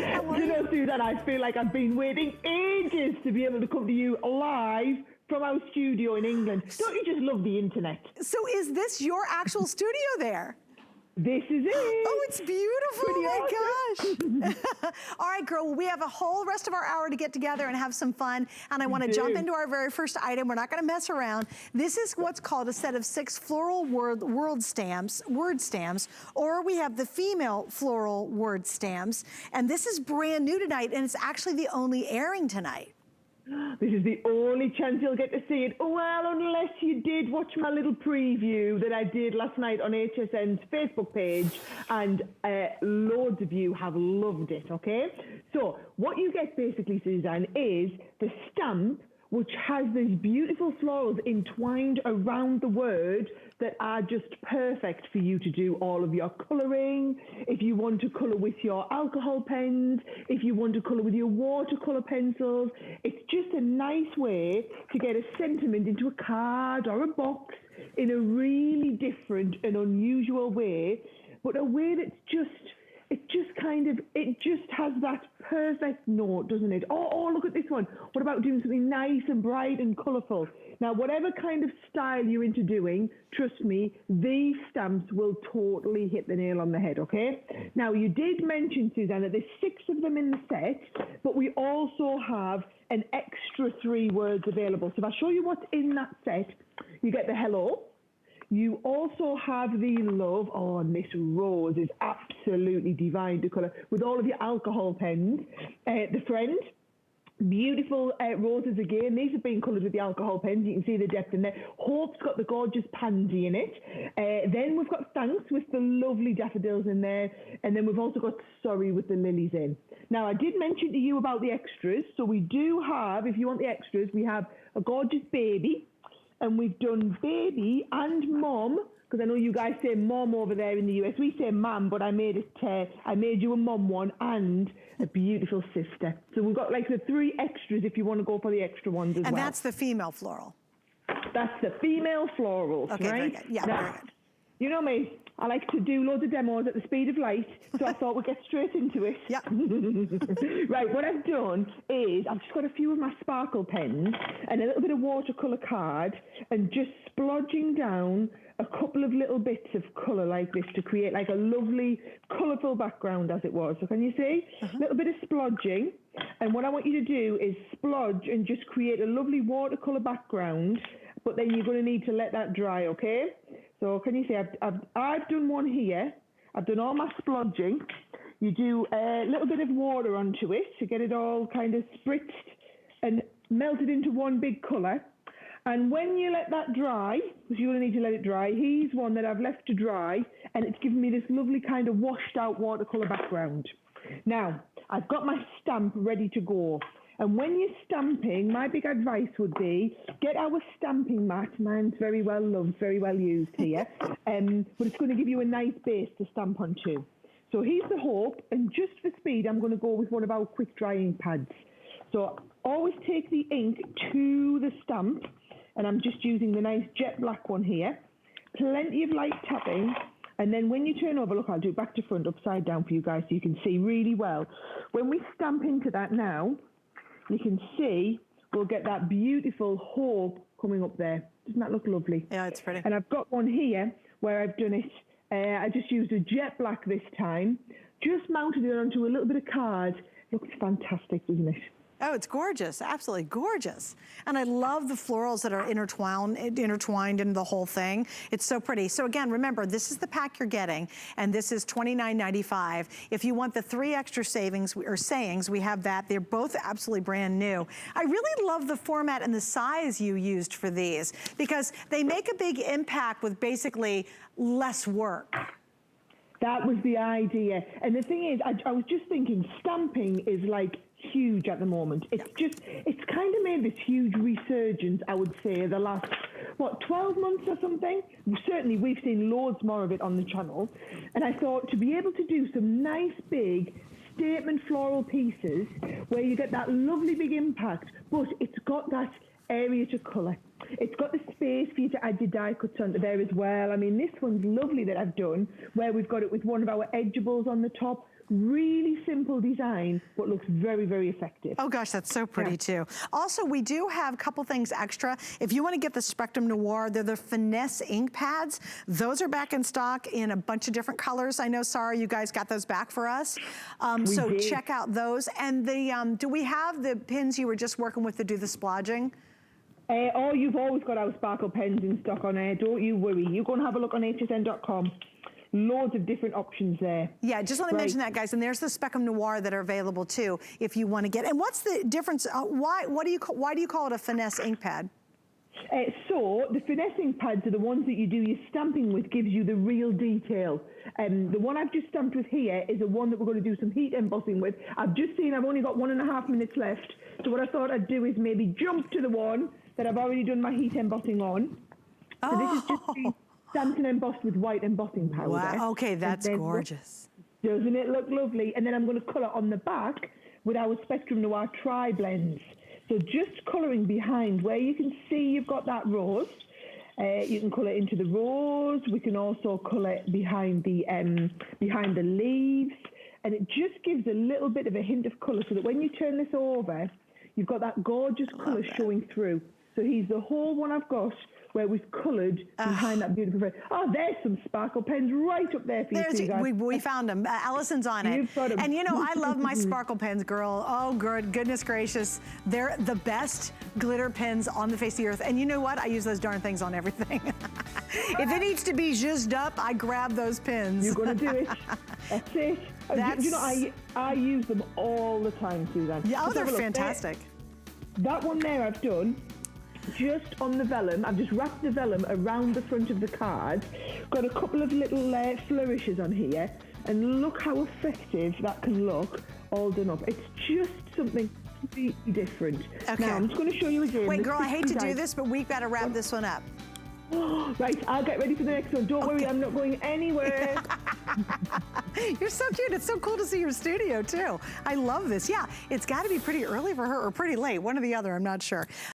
You know, Susan, I feel like I've been waiting ages to be able to come to you live from our studio in England. Don't you just love the internet? So is this your actual studio there? This is it. Oh, it's beautiful. Pretty Oh my gosh. All right, girl, well, we have a whole rest of our hour to get together and have some fun. And I want to jump into our very first item. We're not going to mess around. This is what's called a set of 6 floral word stamps, or we have the female floral word stamps. And this is brand new tonight, and it's actually the only airing tonight. This is the only chance you'll get to see it. Well, unless you did watch my little preview that I did last night on HSN's Facebook page, and loads of you have loved it, okay? So what you get basically, Suzanne, is the stamp, which has these beautiful florals entwined around the word that are just perfect for you to do all of your colouring. If you want to colour with your alcohol pens, if you want to colour with your watercolour pencils, it's just a nice way to get a sentiment into a card or a box in a really different and unusual way, but a way that's just, it just has that perfect note, doesn't it? Oh, look at this one. What about doing something nice and bright and colourful? Now, whatever kind of style you're into doing, trust me, these stamps will totally hit the nail on the head, okay? Now, you did mention, Suzanne, that there's 6 of them in the set, but we also have an extra 3 words available. So if I show you what's in that set, you get the hello. You also have the love. Oh, and this rose is absolutely divine to colour with all of your alcohol pens. The friend. Beautiful roses again. These have been coloured with the alcohol pens. You can see the depth in there. Hope's got the gorgeous pansy in it. Then we've got thanks with the lovely daffodils in there. And then we've also got sorry with the lilies in. Now, I did mention to you about the extras. So we do have, if you want the extras, we have a gorgeous baby. And we've done baby and mom, because I know you guys say mom over there in the US. We say mum, but I made you a mom one and a beautiful sister. So we've got like the 3 extras if you want to go for the extra ones as well. And that's the female floral. That's the female florals, okay, right? Very good. Yeah, now, very good. You know me, I like to do loads of demos at the speed of light, so I thought we'd get straight into it. Yeah. Right, what I've done is I've just got a few of my sparkle pens and a little bit of watercolour card and just splodging down a couple of little bits of colour like this to create like a lovely colourful background as it was. So can you see? A little bit of splodging. And what I want you to do is splodge and just create a lovely watercolour background, but then you're going to need to let that dry, okay? So can you see, I've done one here. I've done all my splodging. You do a little bit of water onto it to get it all kind of spritzed and melted into one big colour. And when you let that dry, because you're going to need to let it dry, here's one that I've left to dry, and it's given me this lovely kind of washed out watercolour background. Now, I've got my stamp ready to go. And when you're stamping, my big advice would be get our stamping mat. Mine's very well loved, very well used here. But it's going to give you a nice base to stamp onto. So here's the hope. And just for speed, I'm going to go with one of our quick drying pads. So always take the ink to the stamp. And I'm just using the nice jet black one here. Plenty of light tapping. And then when you turn over, look, I'll do it back to front, upside down for you guys so you can see really well. When we stamp into that now, you can see we'll get that beautiful hope coming up there. Doesn't that look lovely? Yeah, it's pretty. And I've got one here where I've done it. I just used a jet black this time, just mounted it onto a little bit of card. Looks fantastic, doesn't it? Oh, it's gorgeous, absolutely gorgeous. And I love the florals that are intertwined into the whole thing. It's so pretty. So again, remember, this is the pack you're getting, and this is $29.95. If you want the 3 extra savings or sayings, we have that. They're both absolutely brand new. I really love the format and the size you used for these, because they make a big impact with basically less work. That was the idea. And the thing is, I was just thinking, stamping is like huge at the moment. It's kind of made this huge resurgence, I would say, the last, 12 months or something? Certainly, we've seen loads more of it on the channel. And I thought to be able to do some nice, big, statement floral pieces where you get that lovely big impact, but it's got that area to colour. It's got the space for you to add your die cuts onto there as well. I mean, this one's lovely that I've done, where we've got it with one of our edgeables on the top, Really simple design, but looks very, very effective. Oh gosh, that's so pretty too. Also, we do have a couple things extra. If you want to get the Spectrum Noir, they're the Finesse ink pads. Those are back in stock in a bunch of different colors. I know, Sarah, you guys got those back for us. So did. check out those. And the do we have the pins you were just working with to do the splodging? Oh, you've always got our sparkle pens in stock on air. Don't you worry. You go and have a look on hsn.com. Loads of different options there. Yeah, just want to mention that, guys. And there's the Spectrum Noir that are available too, if you want to get. And what's the difference? Why do you call it a Finesse ink pad? So the Finesse ink pads are the ones that you do your stamping with, gives you the real detail. The one I've just stamped with here is the one that we're going to do some heat embossing with. I've just seen I've only got 1.5 minutes left. So what I thought I'd do is maybe jump to the one that I've already done my heat embossing on. So this is just the stamped and embossed with white embossing powder. Wow, okay, that's gorgeous. Doesn't it look lovely? And then I'm going to colour on the back with our Spectrum Noir Tri-Blends. So just colouring behind where you can see you've got that rose. You can colour into the rose. We can also colour behind the leaves. And it just gives a little bit of a hint of colour so that when you turn this over, you've got that gorgeous colour showing through. So here's the whole one I've got where we've coloured behind that beautiful face. Oh, there's some sparkle pens right up there for you two guys. We found them. Allison's on it. You've got them. And you know, I love my sparkle pens, girl. Oh, goodness gracious. They're the best glitter pens on the face of the earth. And you know what? I use those darn things on everything. If it needs to be zhuzhed up, I grab those pins. You're going to do it. That's it. You know, I use them all the time, Suzanne. Yeah, oh, they're fantastic. That one there I've done just on the vellum. I've just wrapped the vellum around the front of the card. Got a couple of little flourishes on here, and look how effective that can look all done up. It's just something completely different. Okay. Now I'm just going to show you again. Wait, girl, I hate to do this, but we've got to wrap this one up. Right, I'll get ready for the next one. Don't worry, I'm not going anywhere. You're so cute. It's so cool to see your studio, too. I love this. Yeah, it's got to be pretty early for her or pretty late. One or the other, I'm not sure.